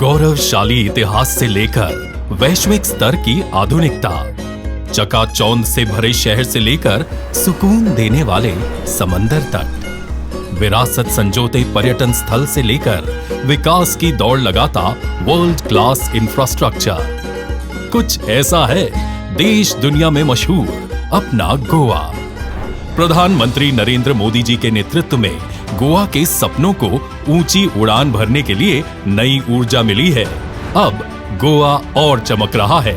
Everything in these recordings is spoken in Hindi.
गौरवशाली इतिहास से लेकर वैश्विक स्तर की आधुनिकता, चकाचौंध से भरे शहर से लेकर सुकून देने वाले समंदर तक, विरासत संजोते पर्यटन स्थल से लेकर विकास की दौड़ लगाता वर्ल्ड क्लास इंफ्रास्ट्रक्चर, कुछ ऐसा है देश दुनिया में मशहूर अपना गोवा। प्रधानमंत्री नरेंद्र मोदी जी के नेतृत्व में गोवा के सपनों को ऊंची उड़ान भरने के लिए नई ऊर्जा मिली है। अब गोवा और चमक रहा है।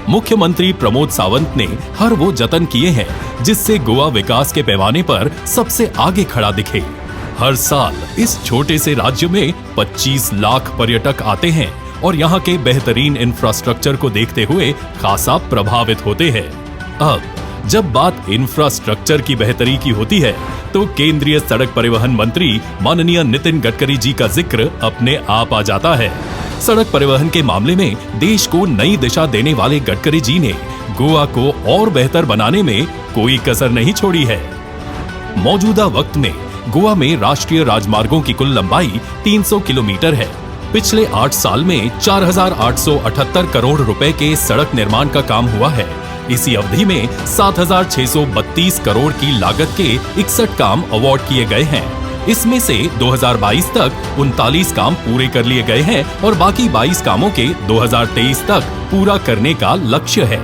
मुख्यमंत्री प्रमोद सावंत ने हर वो जतन किए हैं जिससे गोवा विकास के पैमाने पर सबसे आगे खड़ा दिखे। हर साल इस छोटे से राज्य में 25 लाख पर्यटक आते हैं और यहाँ के बेहतरीन इंफ्रास्ट्रक्चर को देखते हुए खासा प्रभावित होते हैं। अब जब बात इंफ्रास्ट्रक्चर की बेहतरी की होती है तो केंद्रीय सड़क परिवहन मंत्री माननीय नितिन गडकरी जी का जिक्र अपने आप आ जाता है। सड़क परिवहन के मामले में देश को नई दिशा देने वाले गडकरी जी ने गोवा को और बेहतर बनाने में कोई कसर नहीं छोड़ी है। मौजूदा वक्त में गोवा में राष्ट्रीय राजमार्गों की कुल लंबाई 300 किलोमीटर है। पिछले 8 साल में 4,878 करोड़ रुपए के सड़क निर्माण का काम हुआ है। इसी अवधि में 7,632 करोड़ की लागत के 61 काम अवार्ड किए गए हैं। इसमें से 2022 तक 39 काम पूरे कर लिए गए हैं और बाकी 22 कामों के 2023 तक पूरा करने का लक्ष्य है।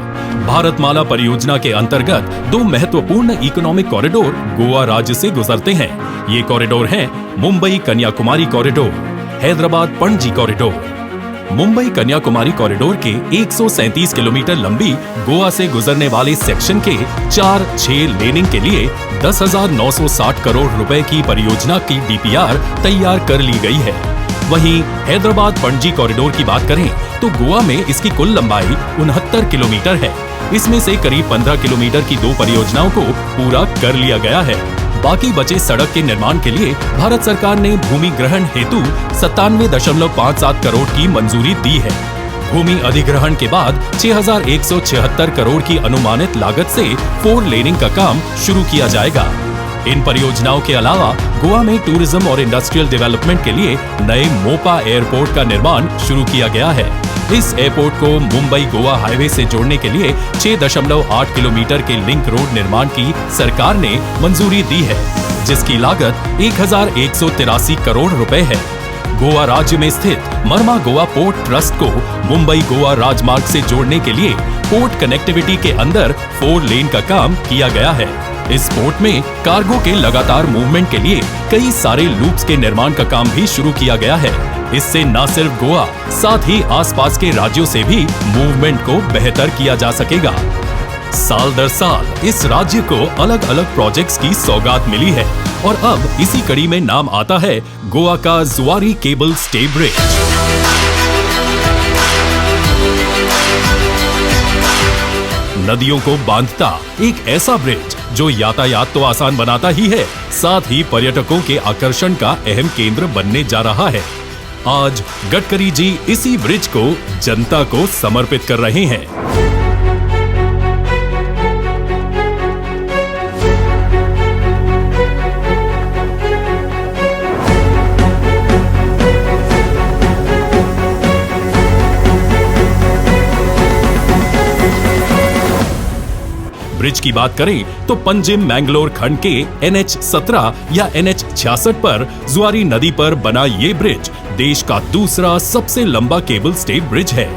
भारतमाला परियोजना के अंतर्गत 2 महत्वपूर्ण इकोनॉमिक कॉरिडोर गोवा राज्य से गुजरते हैं। ये कॉरिडोर हैं Mumbai Kanyakumari corridor, Hyderabad Panaji corridor. Mumbai Kanyakumari corridor के 137 किलोमीटर लंबी गोवा से गुजरने वाले सेक्शन के 4-6 लेनिंग के लिए 10,960 करोड़ रुपए की परियोजना की डीपीआर तैयार कर ली गई है। वहीं हैदराबाद पणजी कॉरिडोर की बात करें तो गोवा में इसकी कुल लंबाई 69 किलोमीटर है। इसमें से करीब 15 किलोमीटर की 2 परियोजनाओं को पूरा कर लिया गया है। बाकी बचे सड़क के निर्माण के लिए भारत सरकार ने भूमि ग्रहण हेतु 97.57 करोड़ की मंजूरी दी है। भूमि अधिग्रहण के बाद 6,176 करोड़ की अनुमानित लागत से 4 लेनिंग का काम शुरू किया जाएगा। इन परियोजनाओं के अलावा गोवा में टूरिज्म और इंडस्ट्रियल डेवलपमेंट के लिए नए मोपा एयरपोर्ट का निर्माण शुरू किया गया है। इस एयरपोर्ट को मुंबई गोवा हाईवे से जोड़ने के लिए 6.8 किलोमीटर के लिंक रोड निर्माण की सरकार ने मंजूरी दी है, जिसकी लागत 1,183 करोड़ रुपए है। गोवा राज्य में स्थित मरमा गोवा पोर्ट ट्रस्ट को मुंबई गोवा राजमार्ग से जोड़ने के लिए पोर्ट कनेक्टिविटी के अंदर 4 लेन का काम किया गया है। इस पोर्ट में कार्गो के लगातार मूवमेंट के लिए कई सारे लूप्स के निर्माण का काम भी शुरू किया गया है। इससे न सिर्फ गोवा, साथ ही आसपास के राज्यों से भी मूवमेंट को बेहतर किया जा सकेगा। साल दर साल इस राज्य को अलग अलग प्रोजेक्ट्स की सौगात मिली है और अब इसी कड़ी में नाम आता है गोवा का जुआरी केबल स्टे ब्रिज। नदियों को बांधता एक ऐसा ब्रिज जो यातायात तो आसान बनाता ही है, साथ ही पर्यटकों के आकर्षण का अहम केंद्र बनने जा रहा है। आज गडकरी जी इसी ब्रिज को जनता को समर्पित कर रहे हैं। ब्रिज की बात करें तो पंजिम मैंगलोर खंड के NH-17 या NH-66 पर जुआरी नदी पर बना ये ब्रिज देश का दूसरा सबसे लंबा केबल स्टे ब्रिज है।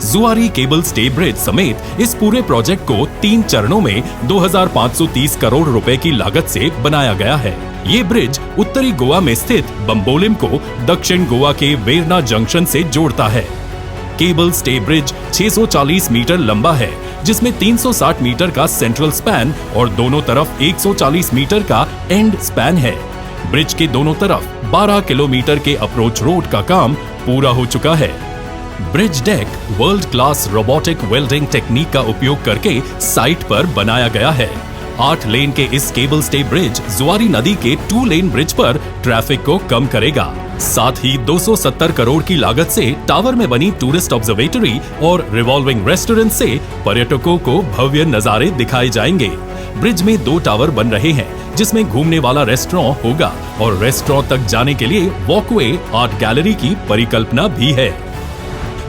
जुआरी केबल स्टे ब्रिज समेत इस पूरे प्रोजेक्ट को 3 चरणों में 2,530 करोड़ रुपए की लागत से बनाया गया है। ये ब्रिज उत्तरी गोवा में स्थित बम्बोलिम को दक्षिण गोवा के वेरना जंक्शन से जोड़ता है। केबल स्टे ब्रिज 640 मीटर लंबा है, जिसमें 360 मीटर का सेंट्रल स्पैन और दोनों तरफ 140 मीटर का एंड स्पैन है। ब्रिज के दोनों तरफ 12 किलोमीटर के अप्रोच रोड का काम पूरा हो चुका है। Bridge deck world class robotic welding technique का उपयोग करके साइट पर बनाया गया है। 8 लेन के इस केबल स्टे ब्रिज जुआरी नदी के 2 लेन ब्रिज पर ट्रैफिक को कम करेगा। साथ ही 270 करोड़ की लागत से टावर में बनी टूरिस्ट ऑब्जर्वेटरी और रिवॉल्विंग रेस्टोरेंट से पर्यटकों को भव्य नजारे दिखाए जाएंगे। ब्रिज में 2 टावर बन रहे हैं, जिसमें घूमने वाला रेस्टोरेंट होगा और रेस्टोरेंट तक जाने के लिए वॉकवे आर्ट गैलरी की परिकल्पना भी है।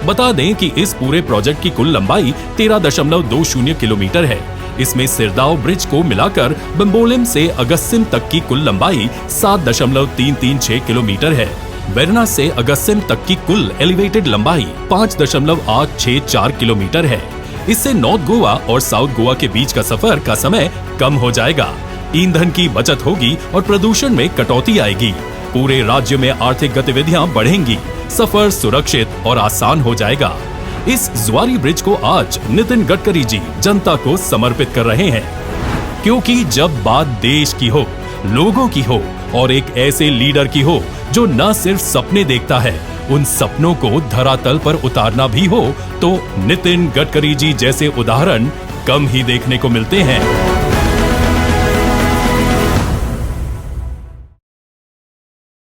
बता दें कि इस पूरे प्रोजेक्ट की कुल लंबाई 13.20 किलोमीटर है। इसमें सिरदाव ब्रिज को मिलाकर बंबोलिम से अगस्सिम तक की कुल लंबाई 7.336 किलोमीटर है। वेरना से अगस्सिम तक की कुल एलिवेटेड लंबाई 5.864 किलोमीटर है। इससे नॉर्थ गोवा और साउथ गोवा के बीच का सफर का समय कम हो जाएगा, ईंधन की बचत होगी और प्रदूषण में कटौती आएगी। पूरे राज्य में आर्थिक गतिविधियां बढ़ेंगी, सफर सुरक्षित और आसान हो जाएगा। इस जुआरी ब्रिज को आज नितिन गडकरी जी जनता को समर्पित कर रहे हैं, क्योंकि जब बात देश की हो, लोगों की हो और एक ऐसे लीडर की हो जो न सिर्फ सपने देखता है, उन सपनों को धरातल पर उतारना भी हो, तो नितिन गडकरी जी जैसे उदाहरण कम ही देखने को मिलते हैं।